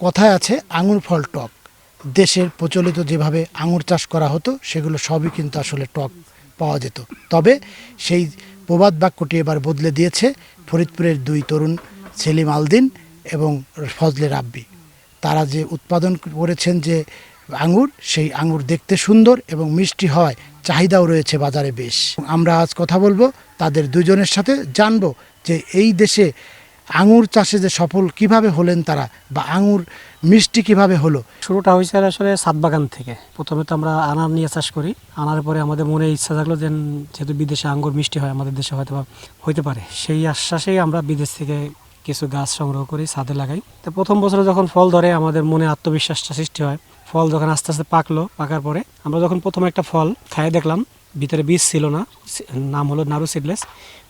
কথায় আছে আঙুর ফল টক। দেশের প্রচলিত যেভাবে আঙুর চাষ করা হতো সেগুলো সবই কিন্তু আসলে টক পাওয়া যেত। তবে সেই প্রবাদ বাক্যটি এবার বদলে দিয়েছে ফরিদপুরের দুই তরুণ সেলিম আলদিন এবং ফজলে রাব্বি। তারা যে উৎপাদন করেছেন যে আঙুর, সেই আঙুর দেখতে সুন্দর এবং মিষ্টি হওয়ায় চাহিদাও রয়েছে বাজারে বেশ। আমরা আজ কথা বলবো তাদের দুজনের সাথে, জানবো যে এই দেশে আঙুর চাষে যে সফল কিভাবে হলেন তারা, বা আঙুর মিষ্টি কিভাবে হলো। শুরুটা হয়েছে আসলে ছাদ বাগান থেকে। প্রথমে তো আমরা আনার নিয়ে চাষ করি। আনার পরে আমাদের মনে ইচ্ছা থাকলো যে যেহেতু বিদেশে আঙ্গুর মিষ্টি হয়, আমাদের দেশে হয়তো বা হইতে পারে, সেই আশ্বাসেই আমরা বিদেশ থেকে কিছু গাছ সংগ্রহ করি, ছাদে লাগাই। তো প্রথম বছরে যখন ফল ধরে আমাদের মনে আত্মবিশ্বাসটা সৃষ্টি হয়। ফল যখন আস্তে আস্তে পাকলো, পাকার পরে আমরা যখন প্রথমে একটা ফল খাইয়ে দেখলাম, ভিতরে বীজ ছিল না, নাম হলো নারু সিডলেস।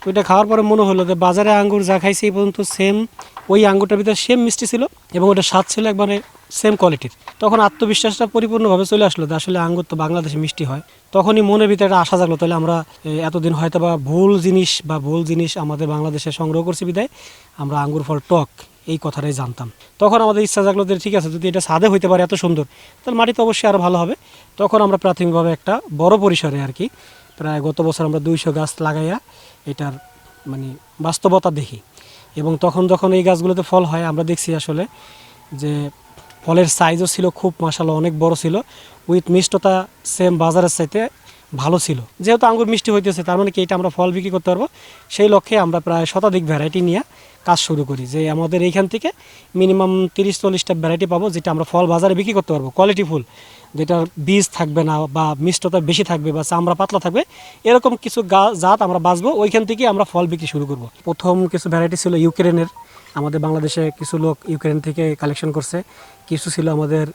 ওইটা খাওয়ার পরে মনে হলো যে বাজারে আঙ্গুর যা খাইছি এই পর্যন্ত সেম, ওই আঙ্গুরটার ভিতরে সেম মিষ্টি ছিল এবং ওটা স্বাদ ছিল একবারে সেম কোয়ালিটির। তখন আত্মবিশ্বাসটা পরিপূর্ণভাবে চলে আসলো যে আসলে আঙ্গুর তো বাংলাদেশে মিষ্টি হয়। তখনই মনের ভিতরে একটা আশা জাগলো, তাহলে আমরা এতদিন হয়তো বা ভুল জিনিস আমাদের বাংলাদেশে সংগ্রহ করছি বিদায় আমরা আঙ্গুর ফল টক এই কথাটাই জানতাম। তখন আমাদের ইচ্ছা জাগলো যে ঠিক আছে, যদি এটা ছাদে হইতে পারে এত সুন্দর, তাহলে মাটিতে অবশ্যই আরও ভালো হবে। তখন আমরা প্রাথমিকভাবে একটা বড় পরিসরে আর কি, প্রায় গত বছর আমরা 200 গাছ লাগাইয়া এটার মানে বাস্তবতা দেখি। এবং তখন যখন এই গাছগুলোতে ফল হয় আমরা দেখছি আসলে যে ফলের সাইজও ছিল খুব, মাশাআল্লাহ অনেক বড় ছিল, উইথ মিষ্টতা সেম বাজারের চাইতে ভালো ছিল। যেহেতু আঙ্গুর মিষ্টি হইতেছে, তার মানে কি এটা আমরা ফল বিক্রি করতে পারবো, সেই লক্ষ্যে আমরা প্রায় শতাধিক ভ্যারাইটি নিয়ে কাজ শুরু করি। যে আমাদের এইখান থেকে মিনিমাম 30-40টা ভ্যারাইটি পাবো, যেটা আমরা ফল বাজারে বিক্রি করতে পারবো, কোয়ালিটি ফুল, যেটার বীজ থাকবে না বা মিষ্টতা বেশি থাকবে বা চামড়া পাতলা থাকবে, এরকম কিছু জাত আমরা বাঁচবো, ওইখান থেকে আমরা ফল বিক্রি শুরু করব। প্রথম কিছু ভ্যারাইটি ছিল ইউক্রেনের, আমাদের বাংলাদেশে কিছু লোক ইউক্রেন থেকে কালেকশন করছে, কিছু ছিল আমাদের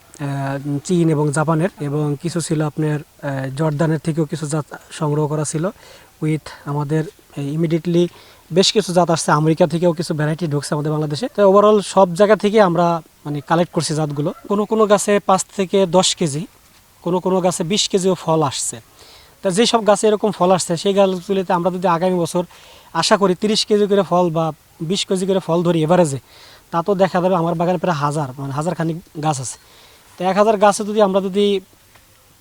চীন এবং জাপানের, এবং কিছু ছিল আপনার জর্দানের থেকেও কিছু জাত সংগ্রহ করা ছিল। উইথ আমাদের ইমিডিয়েটলি বেশ কিছু জাত আসছে, আমেরিকা থেকেও কিছু ভ্যারাইটি ঢুকছে আমাদের বাংলাদেশে। তো ওভারঅল সব জায়গা থেকে আমরা মানে কালেক্ট করছি জাতগুলো। কোনো কোনো গাছে 5 থেকে 10 কেজি, কোনো কোনো গাছে 20 কেজিও ফল আসছে। তা যেসব গাছে এরকম ফল আসছে সেই গাছগুলিতে আমরা যদি আগামী বছর আশা করি 30 কেজি করে ফল বা 20 কেজি করে ফল ধরি এভারেজে, তা তো দেখা যাবে আমার বাগানে প্রায় হাজার খানিক গাছ আছে। তো 1000 গাছে যদি আমরা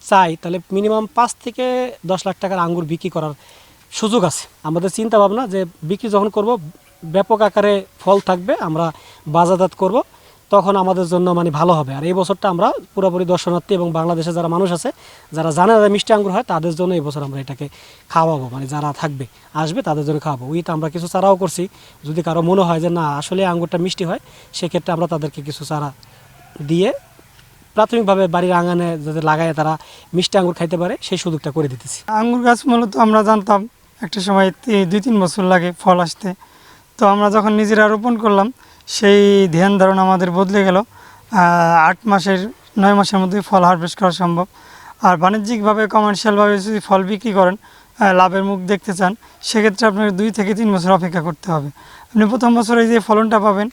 চাই, তাহলে মিনিমাম 5 থেকে 10 লাখ টাকার আঙ্গুর বিক্রি করার সুযোগ আছে। আমাদের চিন্তা ভাবনা যে বিক্রি যখন করব, ব্যাপক আকারে ফল থাকবে, আমরা বাজারজাত করব, তখন আমাদের জন্য মানে ভালো হবে। আর এই বছরটা আমরা পুরোপুরি দর্শনার্থী এবং বাংলাদেশে যারা মানুষ আছে, যারা জানে যে মিষ্টি আঙ্গুর হয়, তাদের জন্য এই বছর আমরা এটাকে খাওয়াবো, মানে যারা থাকবে আসবে তাদের জন্য খাওয়াবো। উইথ আমরা কিছু চারাও করছি, যদি কারো মনে হয় যে না আসলে আঙ্গুরটা মিষ্টি হয়, সেক্ষেত্রে আমরা তাদেরকে কিছু চারা দিয়ে প্রাথমিকভাবে বাড়ির আঙানে যাতে লাগায় তারা মিষ্টি আঙ্গুর খাইতে পারে, সেই সুযোগটা করে দিতেছি। আঙ্গুর গাছ মূলত আমরা জানতাম একটা সময় 2-3 বছর লাগে ফল আসতে। তো আমরা যখন নিজেরা রোপণ করলাম, সেই ধ্যান ধারণা আমাদের বদলে গেল। 9 মাসের মধ্যে ফল হারভেস্ট করা সম্ভব। আর বাণিজ্যিকভাবে কমার্শিয়ালভাবে যদি ফল বিক্রি করেন, লাভের মুখ দেখতে চান, সেক্ষেত্রে আপনাকে 2 থেকে 3 বছর অপেক্ষা করতে হবে। আপনি প্রথম বছরে যে ফলনটা পাবেন,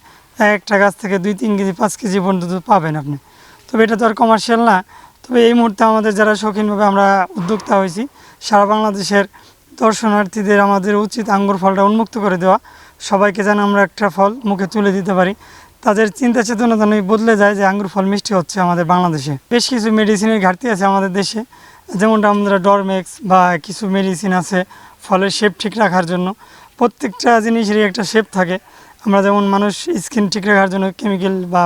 একটা গাছ থেকে 2-3 কেজি 5 কেজি পর্যন্ত পাবেন আপনি। তবে এটা তো আর কমার্শিয়াল না। তবে এই মুহূর্তে আমাদের যারা শৌখিনভাবে আমরা উদ্যোক্তা হয়েছি, সারা বাংলাদেশের দর্শনার্থীদের আমাদের উচিত আঙ্গুর ফলটা উন্মুক্ত করে দেওয়া, সবাইকে যেন আমরা একটা ফল মুখে তুলে দিতে পারি, তাদের চিন্তা চেতনা যেন বদলে যায় যে আঙ্গুর ফল মিষ্টি হচ্ছে আমাদের বাংলাদেশে। বেশ কিছু মেডিসিনের ঘাটতি আছে আমাদের দেশে, যেমনটা আমরা ডরমেক্স বা কিছু মেডিসিন আছে ফলের শেপ ঠিক রাখার জন্য। প্রত্যেকটা জিনিসেরই একটা শেপ থাকে। আমরা যেমন মানুষ স্কিন ঠিক রাখার জন্য কেমিক্যাল বা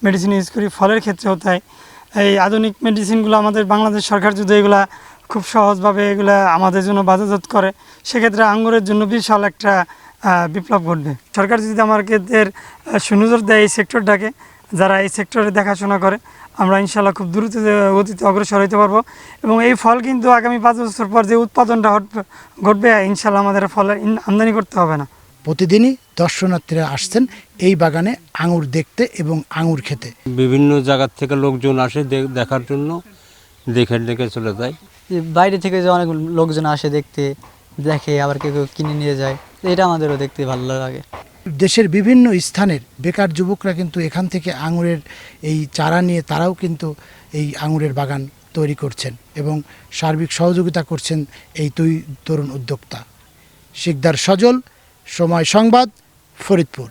মেডিসিন ইউজ করি, ফলের ক্ষেত্রেও তাই। এই আধুনিক মেডিসিনগুলো আমাদের বাংলাদেশ সরকার যদি এগুলা খুব সহজভাবে এগুলা আমাদের জন্য বাজারজাত করে, সেক্ষেত্রে আঙ্গুরের জন্য বিশাল একটা বিপ্লব ঘটবে। সরকার যদি আমাদের সুনজর দেয় এই সেক্টরটাকে, যারা এই সেক্টরে দেখাশোনা করে, আমরা ইনশাল্লাহ খুব দ্রুত গতিতে অগ্রসর হতে পারবো। এবং এই ফল কিন্তু আগামী 5 বছর পর যে উৎপাদনটা ঘটবে, ইনশাল্লাহ আমাদের ফলের আমদানি করতে হবে না। প্রতিদিনই দর্শনার্থীরা আসছেন এই বাগানে আঙুর দেখতে এবং আঙুর খেতে। বিভিন্ন জায়গার থেকে লোকজন আসে দেখার জন্য, দেখে চলে যায়। বাইরে থেকে যে অনেক লোকজন আসে দেখতে, দেখে আবার কেউ কেউ কিনে নিয়ে যায়, এটা আমাদেরও দেখতে ভালো লাগে। দেশের বিভিন্ন স্থানের বেকার যুবকরা কিন্তু এখান থেকে আঙুরের এই চারা নিয়ে তারাও কিন্তু এই আঙুরের বাগান তৈরি করছেন এবং সার্বিক সহযোগিতা করছেন এই দুই তরুণ উদ্যোক্তা। শিকদার সজল, সময় সংবাদ, ফরিদপুর।